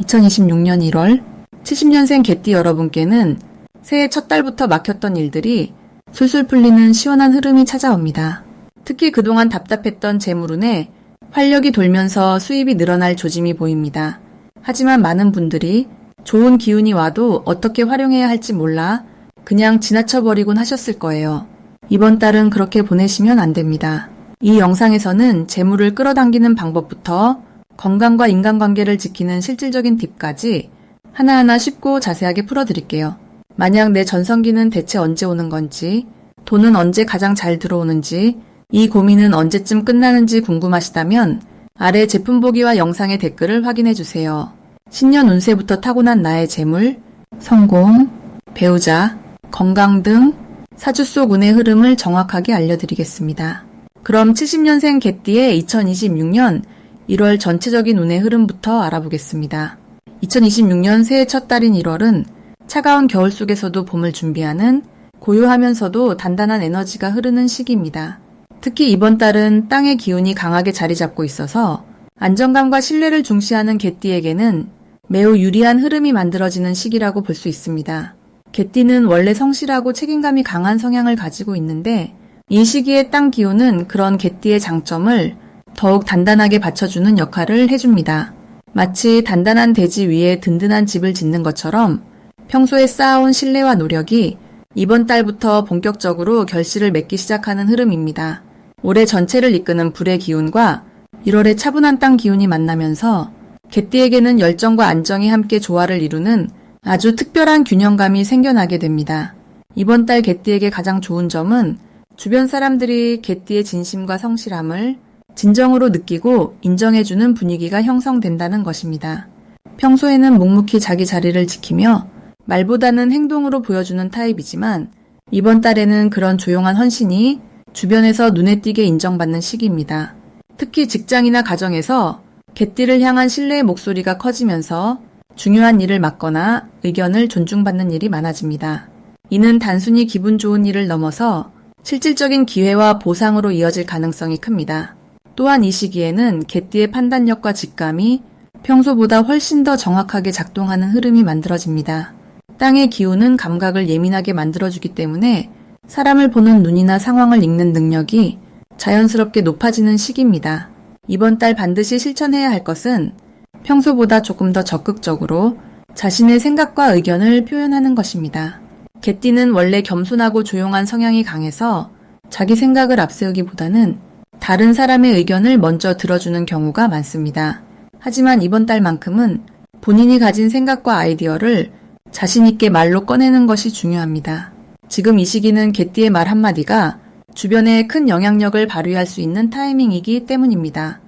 2026년 1월 70년생 개띠 여러분께는 새해 첫 달부터 막혔던 일들이 술술 풀리는 시원한 흐름이 찾아옵니다. 특히 그동안 답답했던 재물운에 활력이 돌면서 수입이 늘어날 조짐이 보입니다. 하지만 많은 분들이 좋은 기운이 와도 어떻게 활용해야 할지 몰라 그냥 지나쳐버리곤 하셨을 거예요. 이번 달은 그렇게 보내시면 안 됩니다. 이 영상에서는 재물을 끌어당기는 방법부터 건강과 인간관계를 지키는 실질적인 팁까지 하나하나 쉽고 자세하게 풀어드릴게요. 만약 내 전성기는 대체 언제 오는 건지, 돈은 언제 가장 잘 들어오는지, 이 고민은 언제쯤 끝나는지 궁금하시다면 아래 제품 보기와 영상의 댓글을 확인해주세요. 신년 운세부터 타고난 나의 재물, 성공, 배우자, 건강 등 사주 속 운의 흐름을 정확하게 알려드리겠습니다. 그럼 70년생 개띠의 2026년 1월 전체적인 운의 흐름부터 알아보겠습니다. 2026년 새해 첫 달인 1월은 차가운 겨울 속에서도 봄을 준비하는 고요하면서도 단단한 에너지가 흐르는 시기입니다. 특히 이번 달은 땅의 기운이 강하게 자리 잡고 있어서 안정감과 신뢰를 중시하는 개띠에게는 매우 유리한 흐름이 만들어지는 시기라고 볼 수 있습니다. 개띠는 원래 성실하고 책임감이 강한 성향을 가지고 있는데 이 시기의 땅 기운은 그런 개띠의 장점을 더욱 단단하게 받쳐주는 역할을 해줍니다. 마치 단단한 대지 위에 든든한 집을 짓는 것처럼 평소에 쌓아온 신뢰와 노력이 이번 달부터 본격적으로 결실을 맺기 시작하는 흐름입니다. 올해 전체를 이끄는 불의 기운과 1월의 차분한 땅 기운이 만나면서 개띠에게는 열정과 안정이 함께 조화를 이루는 아주 특별한 균형감이 생겨나게 됩니다. 이번 달 개띠에게 가장 좋은 점은 주변 사람들이 개띠의 진심과 성실함을 진정으로 느끼고 인정해주는 분위기가 형성된다는 것입니다. 평소에는 묵묵히 자기 자리를 지키며 말보다는 행동으로 보여주는 타입이지만 이번 달에는 그런 조용한 헌신이 주변에서 눈에 띄게 인정받는 시기입니다. 특히 직장이나 가정에서 개띠를 향한 신뢰의 목소리가 커지면서 중요한 일을 맡거나 의견을 존중받는 일이 많아집니다. 이는 단순히 기분 좋은 일을 넘어서 실질적인 기회와 보상으로 이어질 가능성이 큽니다. 또한 이 시기에는 개띠의 판단력과 직감이 평소보다 훨씬 더 정확하게 작동하는 흐름이 만들어집니다. 땅의 기운은 감각을 예민하게 만들어주기 때문에 사람을 보는 눈이나 상황을 읽는 능력이 자연스럽게 높아지는 시기입니다. 이번 달 반드시 실천해야 할 것은 평소보다 조금 더 적극적으로 자신의 생각과 의견을 표현하는 것입니다. 개띠는 원래 겸손하고 조용한 성향이 강해서 자기 생각을 앞세우기보다는 다른 사람의 의견을 먼저 들어주는 경우가 많습니다. 하지만 이번 달만큼은 본인이 가진 생각과 아이디어를 자신 있게 말로 꺼내는 것이 중요합니다. 지금 이 시기는 개띠의 말 한마디가 주변에 큰 영향력을 발휘할 수 있는 타이밍이기 때문입니다.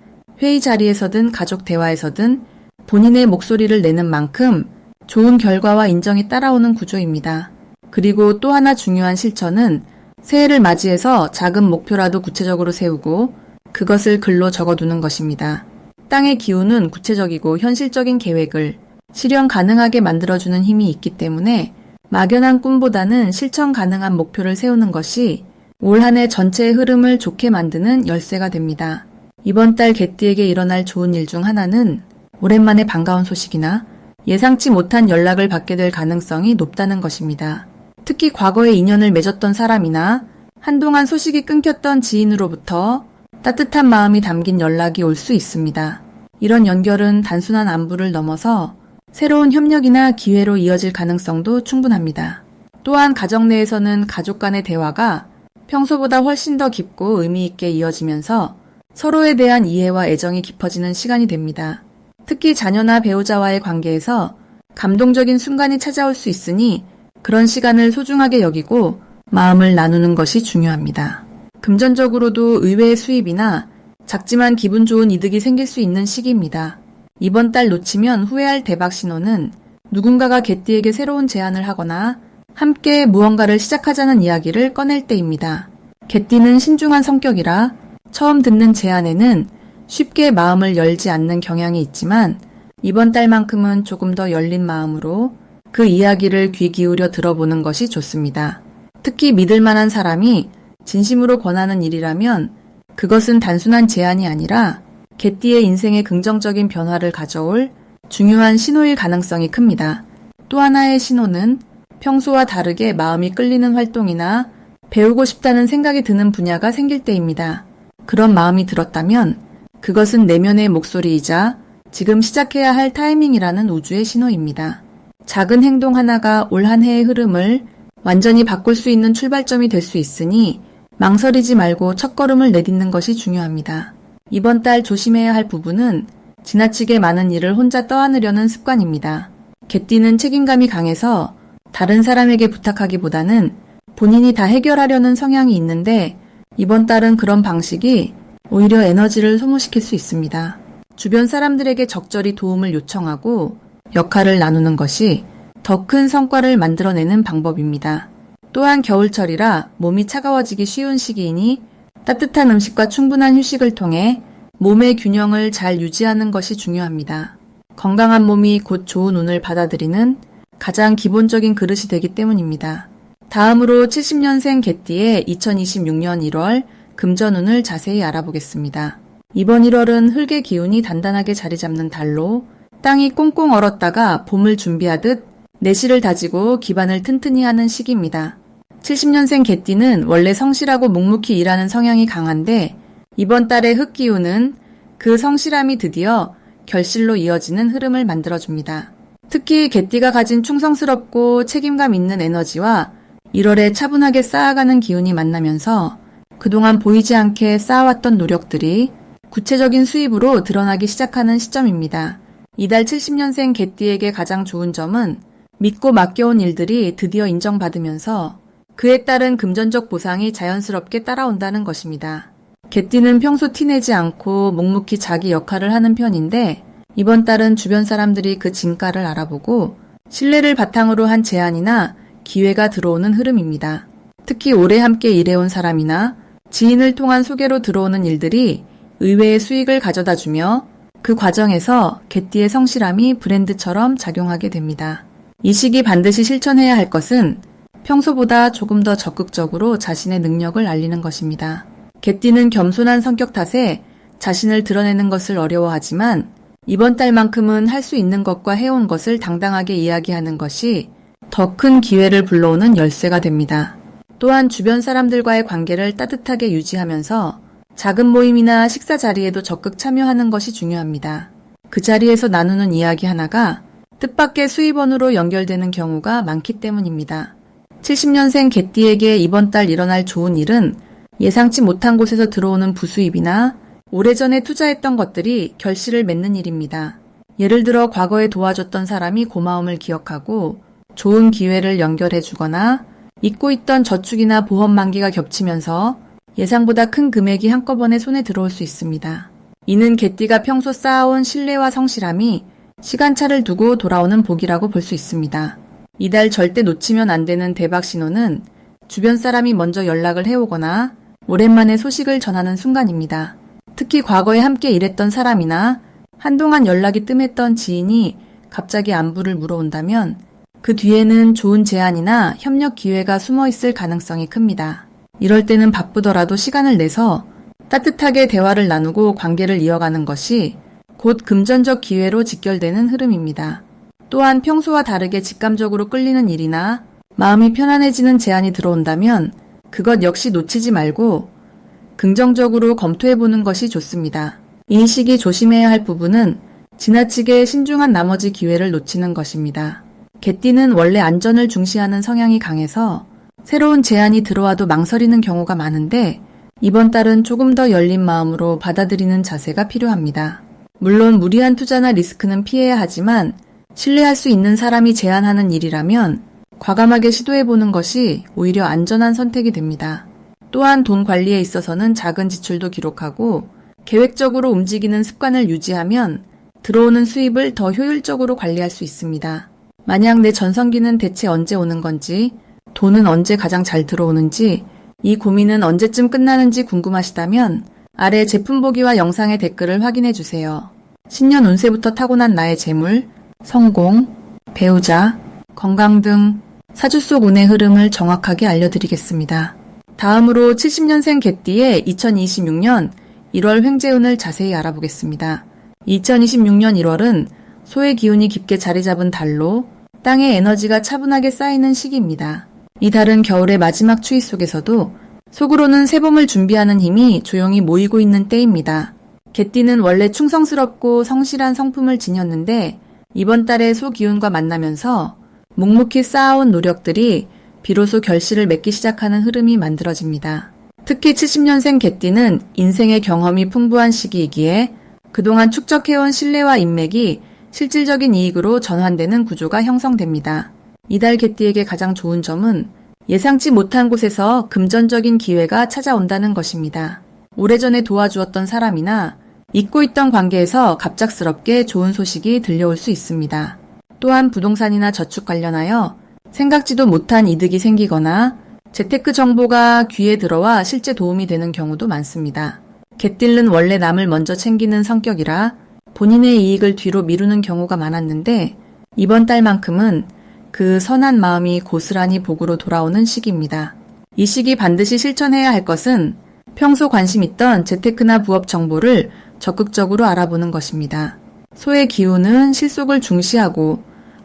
회의 자리에서든 가족 대화에서든 본인의 목소리를 내는 만큼 좋은 결과와 인정이 따라오는 구조입니다. 그리고 또 하나 중요한 실천은 새해를 맞이해서 작은 목표라도 구체적으로 세우고 그것을 글로 적어두는 것입니다. 땅의 기운은 구체적이고 현실적인 계획을 실현 가능하게 만들어주는 힘이 있기 때문에 막연한 꿈보다는 실천 가능한 목표를 세우는 것이 올 한 해 전체의 흐름을 좋게 만드는 열쇠가 됩니다. 이번 달 개띠에게 일어날 좋은 일 중 하나는 오랜만에 반가운 소식이나 예상치 못한 연락을 받게 될 가능성이 높다는 것입니다. 특히 과거에 인연을 맺었던 사람이나 한동안 소식이 끊겼던 지인으로부터 따뜻한 마음이 담긴 연락이 올 수 있습니다. 이런 연결은 단순한 안부를 넘어서 새로운 협력이나 기회로 이어질 가능성도 충분합니다. 또한 가정 내에서는 가족 간의 대화가 평소보다 훨씬 더 깊고 의미 있게 이어지면서 서로에 대한 이해와 애정이 깊어지는 시간이 됩니다. 특히 자녀나 배우자와의 관계에서 감동적인 순간이 찾아올 수 있으니 그런 시간을 소중하게 여기고 마음을 나누는 것이 중요합니다. 금전적으로도 의외의 수입이나 작지만 기분 좋은 이득이 생길 수 있는 시기입니다. 이번 달 놓치면 후회할 대박 신호는 누군가가 개띠에게 새로운 제안을 하거나 함께 무언가를 시작하자는 이야기를 꺼낼 때입니다. 개띠는 신중한 성격이라 처음 듣는 제안에는 쉽게 마음을 열지 않는 경향이 있지만 이번 달만큼은 조금 더 열린 마음으로 그 이야기를 귀 기울여 들어보는 것이 좋습니다. 특히 믿을 만한 사람이 진심으로 권하는 일이라면 그것은 단순한 제안이 아니라 개띠의 인생에 긍정적인 변화를 가져올 중요한 신호일 가능성이 큽니다. 또 하나의 신호는 평소와 다르게 마음이 끌리는 활동이나 배우고 싶다는 생각이 드는 분야가 생길 때입니다. 그런 마음이 들었다면 그것은 내면의 목소리이자 지금 시작해야 할 타이밍이라는 우주의 신호입니다. 작은 행동 하나가 올 한 해의 흐름을 완전히 바꿀 수 있는 출발점이 될 수 있으니 망설이지 말고 첫걸음을 내딛는 것이 중요합니다. 이번 달 조심해야 할 부분은 지나치게 많은 일을 혼자 떠안으려는 습관입니다. 개띠는 책임감이 강해서 다른 사람에게 부탁하기보다는 본인이 다 해결하려는 성향이 있는데 이번 달은 그런 방식이 오히려 에너지를 소모시킬 수 있습니다. 주변 사람들에게 적절히 도움을 요청하고 역할을 나누는 것이 더 큰 성과를 만들어내는 방법입니다. 또한 겨울철이라 몸이 차가워지기 쉬운 시기이니 따뜻한 음식과 충분한 휴식을 통해 몸의 균형을 잘 유지하는 것이 중요합니다. 건강한 몸이 곧 좋은 운을 받아들이는 가장 기본적인 그릇이 되기 때문입니다. 다음으로 70년생 개띠의 2026년 1월 금전운을 자세히 알아보겠습니다. 이번 1월은 흙의 기운이 단단하게 자리 잡는 달로 땅이 꽁꽁 얼었다가 봄을 준비하듯 내실을 다지고 기반을 튼튼히 하는 시기입니다. 70년생 개띠는 원래 성실하고 묵묵히 일하는 성향이 강한데 이번 달의 흙 기운은 그 성실함이 드디어 결실로 이어지는 흐름을 만들어줍니다. 특히 개띠가 가진 충성스럽고 책임감 있는 에너지와 1월에 차분하게 쌓아가는 기운이 만나면서 그동안 보이지 않게 쌓아왔던 노력들이 구체적인 수입으로 드러나기 시작하는 시점입니다. 이달 70년생 개띠에게 가장 좋은 점은 믿고 맡겨온 일들이 드디어 인정받으면서 그에 따른 금전적 보상이 자연스럽게 따라온다는 것입니다. 개띠는 평소 티내지 않고 묵묵히 자기 역할을 하는 편인데 이번 달은 주변 사람들이 그 진가를 알아보고 신뢰를 바탕으로 한 제안이나 기회가 들어오는 흐름입니다. 특히 오래 함께 일해온 사람이나 지인을 통한 소개로 들어오는 일들이 의외의 수익을 가져다주며 그 과정에서 개띠의 성실함이 브랜드처럼 작용하게 됩니다. 이 시기 반드시 실천해야 할 것은 평소보다 조금 더 적극적으로 자신의 능력을 알리는 것입니다. 개띠는 겸손한 성격 탓에 자신을 드러내는 것을 어려워하지만 이번 달만큼은 할 수 있는 것과 해온 것을 당당하게 이야기하는 것이 더 큰 기회를 불러오는 열쇠가 됩니다. 또한 주변 사람들과의 관계를 따뜻하게 유지하면서 작은 모임이나 식사 자리에도 적극 참여하는 것이 중요합니다. 그 자리에서 나누는 이야기 하나가 뜻밖의 수입원으로 연결되는 경우가 많기 때문입니다. 70년생 개띠에게 이번 달 일어날 좋은 일은 예상치 못한 곳에서 들어오는 부수입이나 오래전에 투자했던 것들이 결실을 맺는 일입니다. 예를 들어 과거에 도와줬던 사람이 고마움을 기억하고 좋은 기회를 연결해 주거나 잊고 있던 저축이나 보험 만기가 겹치면서 예상보다 큰 금액이 한꺼번에 손에 들어올 수 있습니다. 이는 개띠가 평소 쌓아온 신뢰와 성실함이 시간차를 두고 돌아오는 복이라고 볼 수 있습니다. 이달 절대 놓치면 안 되는 대박 신호는 주변 사람이 먼저 연락을 해오거나 오랜만에 소식을 전하는 순간입니다. 특히 과거에 함께 일했던 사람이나 한동안 연락이 뜸했던 지인이 갑자기 안부를 물어온다면 그 뒤에는 좋은 제안이나 협력 기회가 숨어 있을 가능성이 큽니다. 이럴 때는 바쁘더라도 시간을 내서 따뜻하게 대화를 나누고 관계를 이어가는 것이 곧 금전적 기회로 직결되는 흐름입니다. 또한 평소와 다르게 직감적으로 끌리는 일이나 마음이 편안해지는 제안이 들어온다면 그것 역시 놓치지 말고 긍정적으로 검토해보는 것이 좋습니다. 이 시기 조심해야 할 부분은 지나치게 신중한 나머지 기회를 놓치는 것입니다. 개띠는 원래 안전을 중시하는 성향이 강해서 새로운 제안이 들어와도 망설이는 경우가 많은데 이번 달은 조금 더 열린 마음으로 받아들이는 자세가 필요합니다. 물론 무리한 투자나 리스크는 피해야 하지만 신뢰할 수 있는 사람이 제안하는 일이라면 과감하게 시도해보는 것이 오히려 안전한 선택이 됩니다. 또한 돈 관리에 있어서는 작은 지출도 기록하고 계획적으로 움직이는 습관을 유지하면 들어오는 수입을 더 효율적으로 관리할 수 있습니다. 만약 내 전성기는 대체 언제 오는 건지, 돈은 언제 가장 잘 들어오는지, 이 고민은 언제쯤 끝나는지 궁금하시다면 아래 제품 보기와 영상의 댓글을 확인해 주세요. 신년 운세부터 타고난 나의 재물, 성공, 배우자, 건강 등 사주 속 운의 흐름을 정확하게 알려드리겠습니다. 다음으로 70년생 개띠의 2026년 1월 횡재운을 자세히 알아보겠습니다. 2026년 1월은 소의 기운이 깊게 자리 잡은 달로 땅에 에너지가 차분하게 쌓이는 시기입니다. 이 달은 겨울의 마지막 추위 속에서도 속으로는 새봄을 준비하는 힘이 조용히 모이고 있는 때입니다. 개띠는 원래 충성스럽고 성실한 성품을 지녔는데 이번 달에 소 기운과 만나면서 묵묵히 쌓아온 노력들이 비로소 결실을 맺기 시작하는 흐름이 만들어집니다. 특히 70년생 개띠는 인생의 경험이 풍부한 시기이기에 그동안 축적해온 신뢰와 인맥이 실질적인 이익으로 전환되는 구조가 형성됩니다. 이달 개띠에게 가장 좋은 점은 예상치 못한 곳에서 금전적인 기회가 찾아온다는 것입니다. 오래전에 도와주었던 사람이나 잊고 있던 관계에서 갑작스럽게 좋은 소식이 들려올 수 있습니다. 또한 부동산이나 저축 관련하여 생각지도 못한 이득이 생기거나 재테크 정보가 귀에 들어와 실제 도움이 되는 경우도 많습니다. 개띠는 원래 남을 먼저 챙기는 성격이라 본인의 이익을 뒤로 미루는 경우가 많았는데 이번 달만큼은 그 선한 마음이 고스란히 복으로 돌아오는 시기입니다. 이 시기 반드시 실천해야 할 것은 평소 관심 있던 재테크나 부업 정보를 적극적으로 알아보는 것입니다. 소의 기운은 실속을 중시하고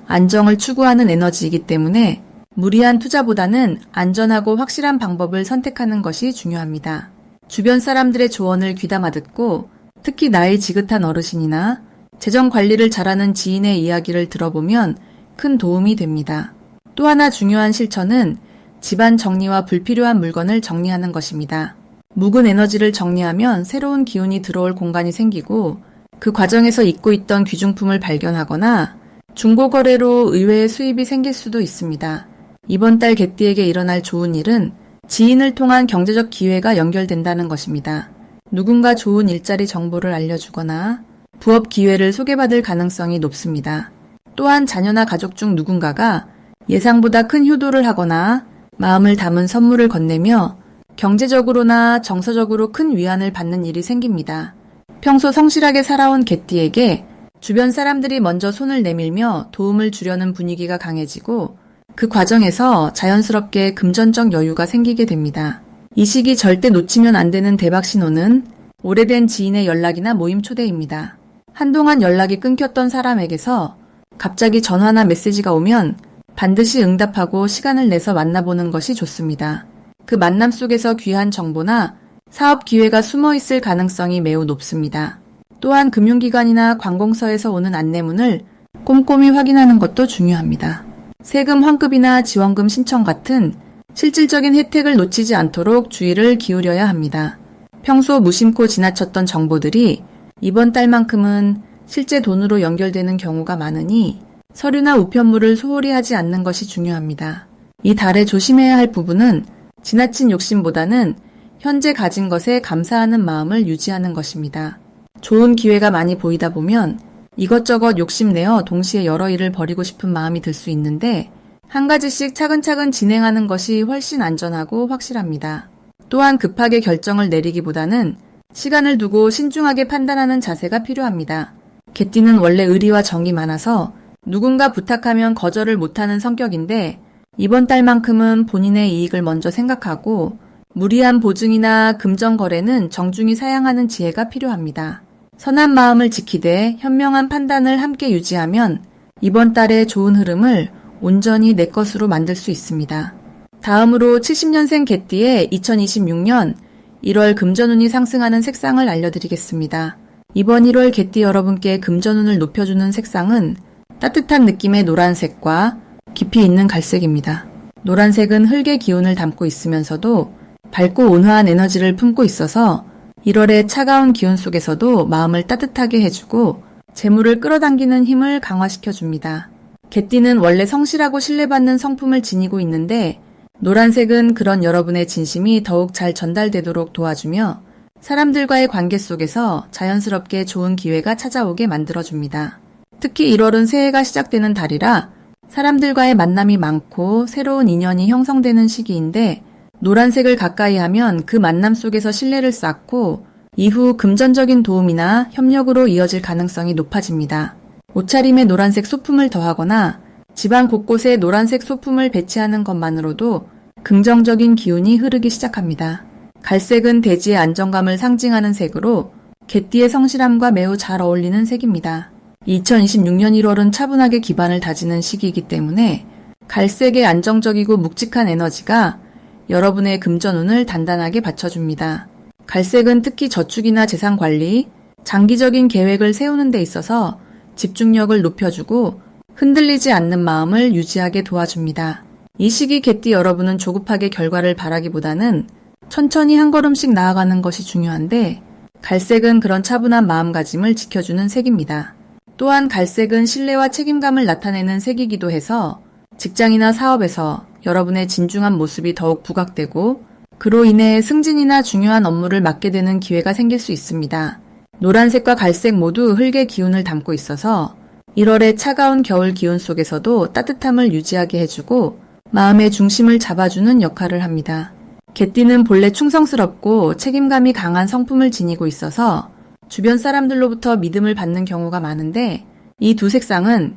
안정을 추구하는 에너지이기 때문에 무리한 투자보다는 안전하고 확실한 방법을 선택하는 것이 중요합니다. 주변 사람들의 조언을 귀담아 듣고 특히 나이 지긋한 어르신이나 재정 관리를 잘하는 지인의 이야기를 들어보면 큰 도움이 됩니다. 또 하나 중요한 실천은 집안 정리와 불필요한 물건을 정리하는 것입니다. 묵은 에너지를 정리하면 새로운 기운이 들어올 공간이 생기고 그 과정에서 잊고 있던 귀중품을 발견하거나 중고거래로 의외의 수입이 생길 수도 있습니다. 이번 달 개띠에게 일어날 좋은 일은 지인을 통한 경제적 기회가 연결된다는 것입니다. 누군가 좋은 일자리 정보를 알려주거나 부업 기회를 소개받을 가능성이 높습니다. 또한 자녀나 가족 중 누군가가 예상보다 큰 효도를 하거나 마음을 담은 선물을 건네며 경제적으로나 정서적으로 큰 위안을 받는 일이 생깁니다. 평소 성실하게 살아온 개띠에게 주변 사람들이 먼저 손을 내밀며 도움을 주려는 분위기가 강해지고 그 과정에서 자연스럽게 금전적 여유가 생기게 됩니다. 이 시기 절대 놓치면 안 되는 대박 신호는 오래된 지인의 연락이나 모임 초대입니다. 한동안 연락이 끊겼던 사람에게서 갑자기 전화나 메시지가 오면 반드시 응답하고 시간을 내서 만나보는 것이 좋습니다. 그 만남 속에서 귀한 정보나 사업 기회가 숨어 있을 가능성이 매우 높습니다. 또한 금융기관이나 관공서에서 오는 안내문을 꼼꼼히 확인하는 것도 중요합니다. 세금 환급이나 지원금 신청 같은 실질적인 혜택을 놓치지 않도록 주의를 기울여야 합니다. 평소 무심코 지나쳤던 정보들이 이번 달만큼은 실제 돈으로 연결되는 경우가 많으니 서류나 우편물을 소홀히 하지 않는 것이 중요합니다. 이 달에 조심해야 할 부분은 지나친 욕심보다는 현재 가진 것에 감사하는 마음을 유지하는 것입니다. 좋은 기회가 많이 보이다 보면 이것저것 욕심내어 동시에 여러 일을 벌이고 싶은 마음이 들 수 있는데 한 가지씩 차근차근 진행하는 것이 훨씬 안전하고 확실합니다. 또한 급하게 결정을 내리기보다는 시간을 두고 신중하게 판단하는 자세가 필요합니다. 개띠는 원래 의리와 정이 많아서 누군가 부탁하면 거절을 못하는 성격인데 이번 달만큼은 본인의 이익을 먼저 생각하고 무리한 보증이나 금전 거래는 정중히 사양하는 지혜가 필요합니다. 선한 마음을 지키되 현명한 판단을 함께 유지하면 이번 달의 좋은 흐름을 온전히 내 것으로 만들 수 있습니다. 다음으로 70년생 개띠의 2026년 1월 금전운이 상승하는 색상을 알려드리겠습니다. 이번 1월 개띠 여러분께 금전운을 높여주는 색상은 따뜻한 느낌의 노란색과 깊이 있는 갈색입니다. 노란색은 흙의 기운을 담고 있으면서도 밝고 온화한 에너지를 품고 있어서 1월의 차가운 기운 속에서도 마음을 따뜻하게 해주고 재물을 끌어당기는 힘을 강화시켜줍니다. 개띠는 원래 성실하고 신뢰받는 성품을 지니고 있는데 노란색은 그런 여러분의 진심이 더욱 잘 전달되도록 도와주며 사람들과의 관계 속에서 자연스럽게 좋은 기회가 찾아오게 만들어줍니다. 특히 1월은 새해가 시작되는 달이라 사람들과의 만남이 많고 새로운 인연이 형성되는 시기인데 노란색을 가까이 하면 그 만남 속에서 신뢰를 쌓고 이후 금전적인 도움이나 협력으로 이어질 가능성이 높아집니다. 옷차림에 노란색 소품을 더하거나 집안 곳곳에 노란색 소품을 배치하는 것만으로도 긍정적인 기운이 흐르기 시작합니다. 갈색은 대지의 안정감을 상징하는 색으로 개띠의 성실함과 매우 잘 어울리는 색입니다. 2026년 1월은 차분하게 기반을 다지는 시기이기 때문에 갈색의 안정적이고 묵직한 에너지가 여러분의 금전운을 단단하게 받쳐줍니다. 갈색은 특히 저축이나 재산 관리, 장기적인 계획을 세우는 데 있어서 집중력을 높여주고 흔들리지 않는 마음을 유지하게 도와줍니다. 이 시기 개띠 여러분은 조급하게 결과를 바라기보다는 천천히 한 걸음씩 나아가는 것이 중요한데 갈색은 그런 차분한 마음가짐을 지켜주는 색입니다. 또한 갈색은 신뢰와 책임감을 나타내는 색이기도 해서 직장이나 사업에서 여러분의 진중한 모습이 더욱 부각되고 그로 인해 승진이나 중요한 업무를 맡게 되는 기회가 생길 수 있습니다. 노란색과 갈색 모두 흙의 기운을 담고 있어서 1월의 차가운 겨울 기온 속에서도 따뜻함을 유지하게 해주고 마음의 중심을 잡아주는 역할을 합니다. 개띠는 본래 충성스럽고 책임감이 강한 성품을 지니고 있어서 주변 사람들로부터 믿음을 받는 경우가 많은데 이 두 색상은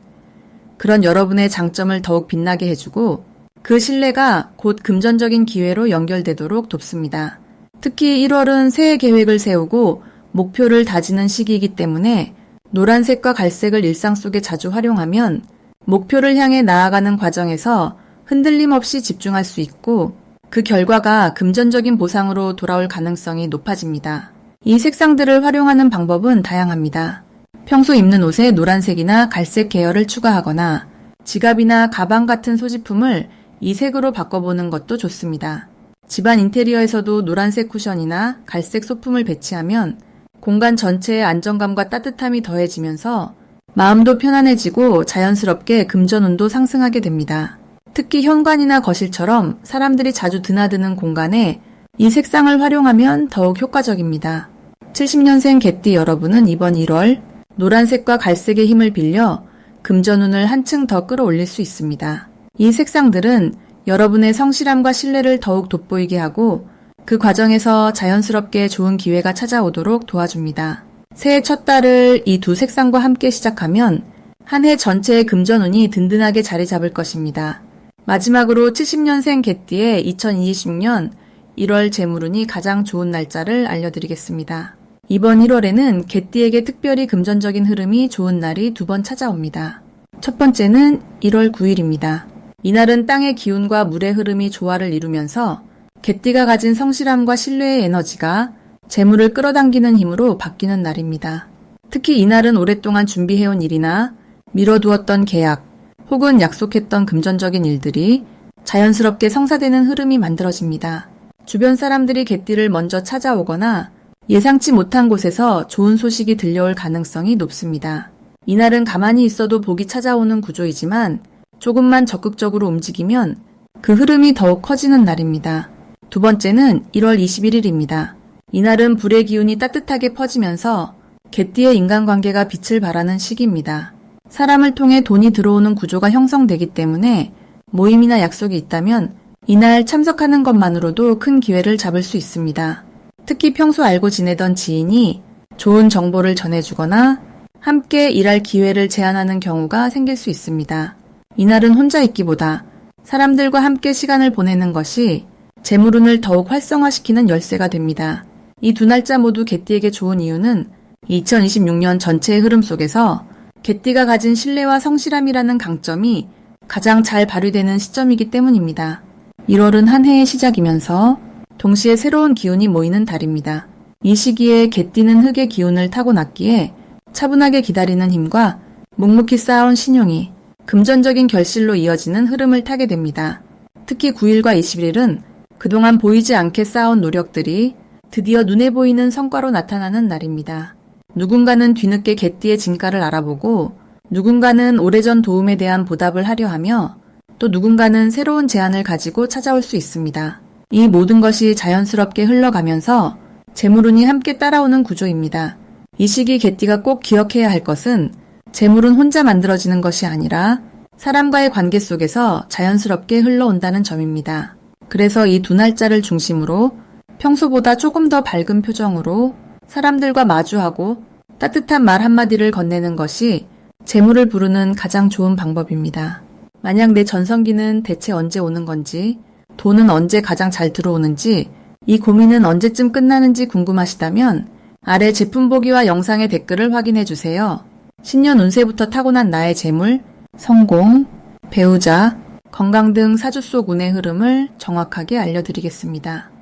그런 여러분의 장점을 더욱 빛나게 해주고 그 신뢰가 곧 금전적인 기회로 연결되도록 돕습니다. 특히 1월은 새해 계획을 세우고 목표를 다지는 시기이기 때문에 노란색과 갈색을 일상 속에 자주 활용하면 목표를 향해 나아가는 과정에서 흔들림 없이 집중할 수 있고 그 결과가 금전적인 보상으로 돌아올 가능성이 높아집니다. 이 색상들을 활용하는 방법은 다양합니다. 평소 입는 옷에 노란색이나 갈색 계열을 추가하거나 지갑이나 가방 같은 소지품을 이 색으로 바꿔보는 것도 좋습니다. 집안 인테리어에서도 노란색 쿠션이나 갈색 소품을 배치하면 공간 전체의 안정감과 따뜻함이 더해지면서 마음도 편안해지고 자연스럽게 금전운도 상승하게 됩니다. 특히 현관이나 거실처럼 사람들이 자주 드나드는 공간에 이 색상을 활용하면 더욱 효과적입니다. 70년생 개띠 여러분은 이번 1월 노란색과 갈색의 힘을 빌려 금전운을 한층 더 끌어올릴 수 있습니다. 이 색상들은 여러분의 성실함과 신뢰를 더욱 돋보이게 하고 그 과정에서 자연스럽게 좋은 기회가 찾아오도록 도와줍니다. 새해 첫 달을 이 두 색상과 함께 시작하면 한 해 전체의 금전운이 든든하게 자리 잡을 것입니다. 마지막으로 70년생 개띠의 2026년 1월 재물운이 가장 좋은 날짜를 알려드리겠습니다. 이번 1월에는 개띠에게 특별히 금전적인 흐름이 좋은 날이 두 번 찾아옵니다. 첫 번째는 1월 9일입니다. 이날은 땅의 기운과 물의 흐름이 조화를 이루면서 개띠가 가진 성실함과 신뢰의 에너지가 재물을 끌어당기는 힘으로 바뀌는 날입니다. 특히 이날은 오랫동안 준비해온 일이나 미뤄두었던 계약 혹은 약속했던 금전적인 일들이 자연스럽게 성사되는 흐름이 만들어집니다. 주변 사람들이 개띠를 먼저 찾아오거나 예상치 못한 곳에서 좋은 소식이 들려올 가능성이 높습니다. 이날은 가만히 있어도 복이 찾아오는 구조이지만 조금만 적극적으로 움직이면 그 흐름이 더욱 커지는 날입니다. 두 번째는 1월 21일입니다. 이날은 불의 기운이 따뜻하게 퍼지면서 개띠의 인간관계가 빛을 발하는 시기입니다. 사람을 통해 돈이 들어오는 구조가 형성되기 때문에 모임이나 약속이 있다면 이날 참석하는 것만으로도 큰 기회를 잡을 수 있습니다. 특히 평소 알고 지내던 지인이 좋은 정보를 전해주거나 함께 일할 기회를 제안하는 경우가 생길 수 있습니다. 이날은 혼자 있기보다 사람들과 함께 시간을 보내는 것이 재물운을 더욱 활성화시키는 열쇠가 됩니다. 이 두 날짜 모두 개띠에게 좋은 이유는 2026년 전체의 흐름 속에서 개띠가 가진 신뢰와 성실함이라는 강점이 가장 잘 발휘되는 시점이기 때문입니다. 1월은 한 해의 시작이면서 동시에 새로운 기운이 모이는 달입니다. 이 시기에 개띠는 흙의 기운을 타고났기에 차분하게 기다리는 힘과 묵묵히 쌓아온 신용이 금전적인 결실로 이어지는 흐름을 타게 됩니다. 특히 9일과 20일은 그동안 보이지 않게 쌓아온 노력들이 드디어 눈에 보이는 성과로 나타나는 날입니다. 누군가는 뒤늦게 개띠의 진가를 알아보고 누군가는 오래전 도움에 대한 보답을 하려 하며 또 누군가는 새로운 제안을 가지고 찾아올 수 있습니다. 이 모든 것이 자연스럽게 흘러가면서 재물운이 함께 따라오는 구조입니다. 이 시기 개띠가 꼭 기억해야 할 것은 재물은 혼자 만들어지는 것이 아니라 사람과의 관계 속에서 자연스럽게 흘러온다는 점입니다. 그래서 이 두 날짜를 중심으로 평소보다 조금 더 밝은 표정으로 사람들과 마주하고 따뜻한 말 한마디를 건네는 것이 재물을 부르는 가장 좋은 방법입니다. 만약 내 전성기는 대체 언제 오는 건지, 돈은 언제 가장 잘 들어오는지, 이 고민은 언제쯤 끝나는지 궁금하시다면 아래 제품 보기와 영상의 댓글을 확인해 주세요. 신년 운세부터 타고난 나의 재물, 성공, 배우자, 건강 등 사주 속 운의 흐름을 정확하게 알려드리겠습니다.